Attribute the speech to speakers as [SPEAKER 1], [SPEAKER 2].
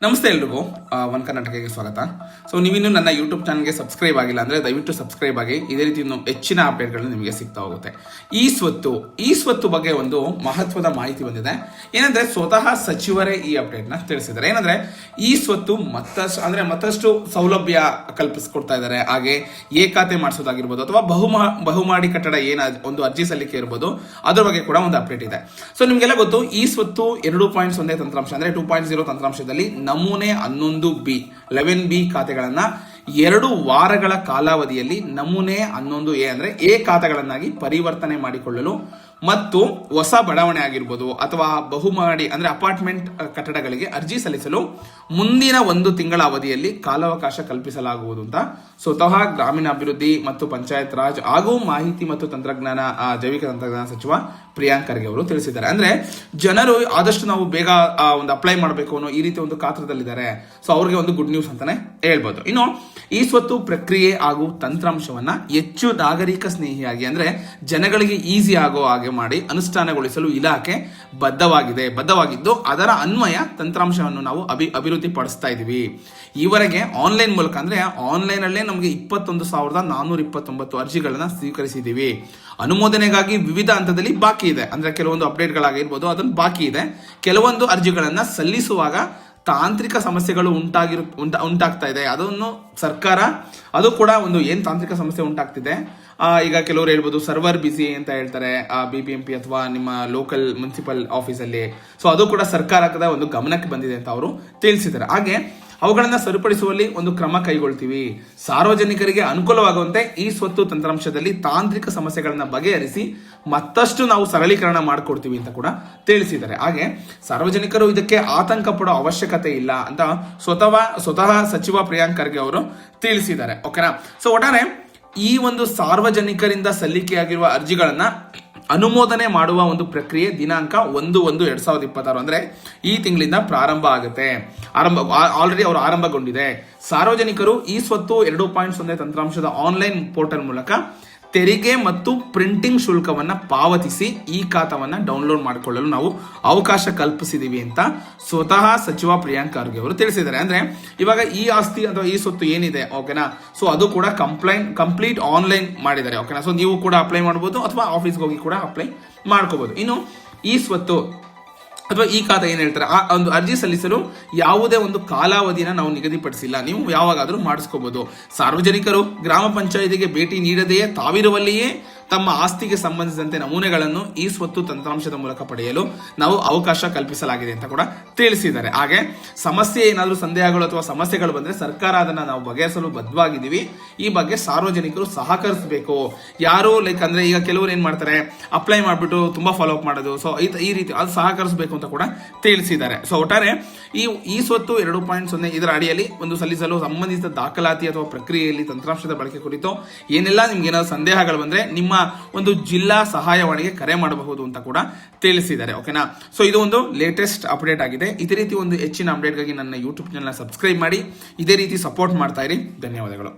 [SPEAKER 1] ನಮಸ್ತೆ ಎಲ್ರಿಗೂ ಒನ್ ಕರ್ನಾಟಕಕ್ಕೆ ಸ್ವಾಗತ. ಸೊ ನೀವಿನ್ನು ನನ್ನ ಯೂಟ್ಯೂಬ್ ಚಾನಲ್ಗೆ ಸಬ್ಸ್ಕ್ರೈಬ್ ಆಗಿಲ್ಲ ಅಂದರೆ ದಯವಿಟ್ಟು ಸಬ್ಸ್ಕ್ರೈಬ್ ಆಗಿ. ಇದೇ ರೀತಿ ಇನ್ನು ಹೆಚ್ಚಿನ ಅಪ್ಡೇಟ್ಗಳು ನಿಮಗೆ ಸಿಗ್ತಾ ಹೋಗುತ್ತೆ. ಈ ಸ್ವತ್ತು ಬಗ್ಗೆ ಒಂದು ಮಹತ್ವದ ಮಾಹಿತಿ ಬಂದಿದೆ. ಏನಂದ್ರೆ ಸ್ವತಃ ಸಚಿವರೇ ಈ ಅಪ್ಡೇಟ್ನ ತಿಳಿಸಿದ್ದಾರೆ. ಏನಂದ್ರೆ ಈ ಸ್ವತ್ತು ಮತ್ತಷ್ಟು ಸೌಲಭ್ಯ ಕಲ್ಪಿಸ್ಕೊಡ್ತಾ ಇದ್ದಾರೆ. ಹಾಗೆ ಖಾತೆ ಮಾಡಿಸೋದಾಗಿರ್ಬೋದು ಅಥವಾ ಬಹುಮಾಡಿ ಕಟ್ಟಡ ಒಂದು ಅರ್ಜಿ ಸಲ್ಲಿಕೆ ಇರ್ಬೋದು, ಅದ್ರ ಬಗ್ಗೆ ಕೂಡ ಒಂದು ಅಪ್ಡೇಟ್ ಇದೆ. ಸೊ ನಿಮಗೆಲ್ಲ ಗೊತ್ತು, ಈ ಸ್ವತ್ತು 2.0 ತಂತ್ರಾಂಶ ಅಂದ್ರೆ 2.0 ತಂತ್ರಾಂಶದಲ್ಲಿ ನಮೂನೆ 11B ಖಾತೆಗಳನ್ನ 2 ವಾರಗಳ ಕಾಲಾವಧಿಯಲ್ಲಿ ನಮೂನೆ 11A ಅಂದ್ರೆ ಎ ಖಾತೆಗಳನ್ನಾಗಿ ಪರಿವರ್ತನೆ ಮಾಡಿಕೊಳ್ಳಲು ಮತ್ತು ಹೊಸ ಬಡಾವಣೆ ಆಗಿರ್ಬೋದು ಅಥವಾ ಬಹುಮಹಡಿ ಅಂದ್ರೆ ಅಪಾರ್ಟ್ಮೆಂಟ್ ಕಟ್ಟಡಗಳಿಗೆ ಅರ್ಜಿ ಸಲ್ಲಿಸಲು ಮುಂದಿನ 1 ತಿಂಗಳ ಅವಧಿಯಲ್ಲಿ ಕಾಲಾವಕಾಶ ಕಲ್ಪಿಸಲಾಗುವುದು ಅಂತ ಸ್ವತಃ ಗ್ರಾಮೀಣಾಭಿವೃದ್ಧಿ ಮತ್ತು ಪಂಚಾಯತ್ ರಾಜ್ ಹಾಗೂ ಮಾಹಿತಿ ಮತ್ತು ಜೈವಿಕ ತಂತ್ರಜ್ಞಾನ ಸಚಿವ ಪ್ರಿಯಾಂಕ್ ಖರ್ಗೆ ಅವರು ತಿಳಿಸಿದ್ದಾರೆ. ಅಂದ್ರೆ ಜನರು ಆದಷ್ಟು ನಾವು ಬೇಗ ಒಂದು ಅಪ್ಲೈ ಮಾಡಬೇಕು ಅನ್ನೋ ಈ ರೀತಿ ಒಂದು ಕಾತ್ರದಲ್ಲಿದ್ದಾರೆ. ಸೊ ಅವ್ರಿಗೆ ಒಂದು ಗುಡ್ ನ್ಯೂಸ್ ಅಂತಾನೆ ಹೇಳ್ಬೋದು. ಇನ್ನು ಈ ಸ್ವತ್ತು ಪ್ರಕ್ರಿಯೆ ಹಾಗೂ ತಂತ್ರಾಂಶವನ್ನ ಹೆಚ್ಚು ನಾಗರಿಕ ಸ್ನೇಹಿಯಾಗಿ ಅಂದ್ರೆ ಜನಗಳಿಗೆ ಈಸಿ ಆಗೋ ಹಾಗೆ ಮಾಡಿ ಅನುಷ್ಠಾನಗೊಳಿಸಲು ಇಲಾಖೆ ಬದ್ಧವಾಗಿದ್ದು ಅದರ ಅನ್ವಯ ತಂತ್ರಾಂಶವನ್ನು ನಾವು ಅಭಿವೃದ್ಧಿ ಪಡಿಸ್ತಾ ಇದೀವಿ. ಈವರೆಗೆ ಆನ್ಲೈನ್ ಮೂಲಕ ಅಂದ್ರೆ ಆನ್ಲೈನ್ ಅಲ್ಲೇ ನಮಗೆ 21,429 ಅರ್ಜಿಗಳನ್ನ ಸ್ವೀಕರಿಸಿದೀವಿ. ಅನುಮೋದನೆಗಾಗಿ ವಿವಿಧ ಹಂತದಲ್ಲಿ ಬಾಕಿ ಇದೆ. ಅಂದ್ರೆ ಕೆಲವೊಂದು ಅಪ್ಡೇಟ್ಗಳಾಗಿರ್ಬೋದು ಅದನ್ನು ಬಾಕಿ ಇದೆ. ಕೆಲವೊಂದು ಅರ್ಜಿಗಳನ್ನ ಸಲ್ಲಿಸುವಾಗ ತಾಂತ್ರಿಕ ಸಮಸ್ಯೆಗಳು ಉಂಟಾಗ್ತಾ ಇದೆ. ಅದನ್ನು ಸರ್ಕಾರ ಅದು ಕೂಡ ಒಂದು ಏನ್ ತಾಂತ್ರಿಕ ಸಮಸ್ಯೆ ಉಂಟಾಗ್ತಿದೆ, ಈಗ ಕೆಲವರು ಹೇಳ್ಬೋದು ಸರ್ವರ್ ಬಿಸಿ ಅಂತ ಹೇಳ್ತಾರೆ BBMP ಅಥವಾ ನಿಮ್ಮ ಲೋಕಲ್ ಮುನ್ಸಿಪಲ್ ಆಫೀಸಲ್ಲಿ. ಸೊ ಅದು ಕೂಡ ಸರ್ಕಾರದ ಒಂದು ಗಮನಕ್ಕೆ ಬಂದಿದೆ ಅಂತ ಅವರು ತಿಳಿಸಿದ್ದಾರೆ. ಹಾಗೆ ಅವುಗಳನ್ನ ಸರಿಪಡಿಸುವಲ್ಲಿ ಒಂದು ಕ್ರಮ ಕೈಗೊಳ್ತೀವಿ. ಸಾರ್ವಜನಿಕರಿಗೆ ಅನುಕೂಲವಾಗುವಂತೆ ಈ ಸ್ವತ್ತು ತಂತ್ರಾಂಶದಲ್ಲಿ ತಾಂತ್ರಿಕ ಸಮಸ್ಯೆಗಳನ್ನ ಬಗೆಹರಿಸಿ ಮತ್ತಷ್ಟು ನಾವು ಸರಳೀಕರಣ ಮಾಡಿಕೊಡ್ತೀವಿ ಅಂತ ಕೂಡ ತಿಳಿಸಿದ್ದಾರೆ. ಹಾಗೆ ಸಾರ್ವಜನಿಕರು ಇದಕ್ಕೆ ಆತಂಕ ಪಡೋ ಅವಶ್ಯಕತೆ ಇಲ್ಲ ಅಂತ ಸ್ವತಃ ಸಚಿವ ಪ್ರಿಯಾಂಕ್ ಖರ್ಗೆ ಅವರು ತಿಳಿಸಿದ್ದಾರೆ. ಓಕೆನಾ? ಸೊ ಒಟ್ಟಾರೆ ಈ ಒಂದು ಸಾರ್ವಜನಿಕರಿಂದ ಸಲ್ಲಿಕೆಯಾಗಿರುವ ಅರ್ಜಿಗಳನ್ನ ಅನುಮೋದನೆ ಮಾಡುವ ಒಂದು ಪ್ರಕ್ರಿಯೆ ದಿನಾಂಕ 1/1/2026 ಅಂದ್ರೆ ಈ ತಿಂಗಳಿಂದ ಪ್ರಾರಂಭ ಆಗುತ್ತೆ. ಆಲ್ರೆಡಿ ಅವರು ಆರಂಭಗೊಂಡಿದೆ. ಸಾರ್ವಜನಿಕರು ಈ ಸ್ವತ್ತು 2.0 ತಂತ್ರಾಂಶದ ಆನ್ಲೈನ್ ಪೋರ್ಟಲ್ ಮೂಲಕ ತೆರಿಗೆ ಮತ್ತು ಪ್ರಿಂಟಿಂಗ್ ಶುಲ್ಕವನ್ನ ಪಾವತಿಸಿ ಈ ಖಾತವನ್ನ ಡೌನ್ಲೋಡ್ ಮಾಡಿಕೊಳ್ಳಲು ನಾವು ಅವಕಾಶ ಕಲ್ಪಿಸಿದೀವಿ ಅಂತ ಸ್ವತಃ ಸಚಿವ ಪ್ರಿಯಾಂಕ್ ಖರ್ಗೆ ಅವರು ತಿಳಿಸಿದ್ದಾರೆ. ಅಂದ್ರೆ ಇವಾಗ ಈ ಆಸ್ತಿ ಅಥವಾ ಈ ಸ್ವತ್ತು ಏನಿದೆ, ಓಕೆನಾ, ಸೊ ಅದು ಕೂಡ ಕಂಪ್ಲೀಟ್ ಆನ್ಲೈನ್ ಮಾಡಿದ್ದಾರೆ. ಓಕೆನಾ? ಸೊ ನೀವು ಕೂಡ ಅಪ್ಲೈ ಮಾಡಬಹುದು ಅಥವಾ ಆಫೀಸ್ಗೆ ಹೋಗಿ ಕೂಡ ಅಪ್ಲೈ ಮಾಡ್ಕೋಬಹುದು. ಇನ್ನು ಈ ಸ್ವತ್ತು ಅಥವಾ ಈ ಖಾತೆ ಏನ್ ಹೇಳ್ತಾರೆ, ಆ ಒಂದು ಅರ್ಜಿ ಸಲ್ಲಿಸಲು ಯಾವುದೇ ಒಂದು ಕಾಲಾವಧಿನ ನಾವು ನಿಗದಿಪಡಿಸಿಲ್ಲ. ನೀವು ಯಾವಾಗಾದ್ರೂ ಮಾಡಿಸ್ಕೋಬಹುದು. ಸಾರ್ವಜನಿಕರು ಗ್ರಾಮ ಪಂಚಾಯಿತಿಗೆ ಭೇಟಿ ನೀಡದೆಯೇ ತಾವಿರುವಲ್ಲಿಯೇ ತಮ್ಮ ಆಸ್ತಿಗೆ ಸಂಬಂಧಿಸಿದಂತೆ ನಮೂನೆಗಳನ್ನು ಈ ಸ್ವತ್ತು ತಂತ್ರಾಂಶದ ಮೂಲಕ ಪಡೆಯಲು ನಾವು ಅವಕಾಶ ಕಲ್ಪಿಸಲಾಗಿದೆ ಅಂತ ಕೂಡ ತಿಳಿಸಿದ್ದಾರೆ. ಹಾಗೆ ಸಮಸ್ಯೆ ಏನಾದರೂ ಸಂದೇಹಗಳು ಅಥವಾ ಸಮಸ್ಯೆಗಳು ಬಂದ್ರೆ ಸರ್ಕಾರ ಅದನ್ನ ನಾವು ಬಗೆಹರಿಸಲು ಬದ್ಧವಾಗಿದ್ದೀವಿ. ಈ ಬಗ್ಗೆ ಸಾರ್ವಜನಿಕರು ಸಹಕರಿಸಬೇಕು. ಯಾರು ಅಂದ್ರೆ ಈಗ ಕೆಲವರು ಏನ್ ಮಾಡ್ತಾರೆ, ಅಪ್ಲೈ ಮಾಡ್ಬಿಟ್ಟು ತುಂಬಾ ಫಾಲೋ ಅಪ್ ಮಾಡೋದು. ಸೊ ಈ ರೀತಿ ಅದು ಸಹಕರಿಸಬೇಕು ಅಂತ ಕೂಡ ತಿಳಿಸಿದ್ದಾರೆ. ಸೊ ಒಟ್ಟಾರೆ ಈ ಸ್ವತ್ತು 2.0 ಇದರ ಅಡಿಯಲ್ಲಿ ಒಂದು ಸಲ್ಲಿಸಲು ಸಂಬಂಧಿಸಿದ ದಾಖಲಾತಿ ಅಥವಾ ಪ್ರಕ್ರಿಯೆಯಲ್ಲಿ ತಂತ್ರಾಂಶದ ಬಳಕೆ ಕುರಿತು ಏನೆಲ್ಲ ನಿಮ್ಗೆ ಏನಾದ್ರು ಸಂದೇಹಗಳು ಬಂದ್ರೆ ನಿಮ್ಮ ಒಂದು ಜಿಲ್ಲಾ ಸಹಾಯವಾಣಿಗೆ ಕರೆ ಮಾಡಬಹುದು ಅಂತ ಕೂಡ ತಿಳಿಸಿದ್ದಾರೆ. ಓಕೆನಾ? ಸೊ ಇದು ಒಂದು ಲೇಟೆಸ್ಟ್ ಅಪ್ಡೇಟ್ ಆಗಿದೆ. ಇದೇ ರೀತಿ ಒಂದು ಹೆಚ್ಚಿನ ಅಪ್ಡೇಟ್ಗಾಗಿ ನನ್ನ ಯೂಟ್ಯೂಬ್ ಚಾನಲ್ ಸಬ್ಸ್ಕ್ರೈಬ್ ಮಾಡಿ. ಇದೇ ರೀತಿ ಸಪೋರ್ಟ್ ಮಾಡ್ತಾ ಇರಿ. ಧನ್ಯವಾದಗಳು.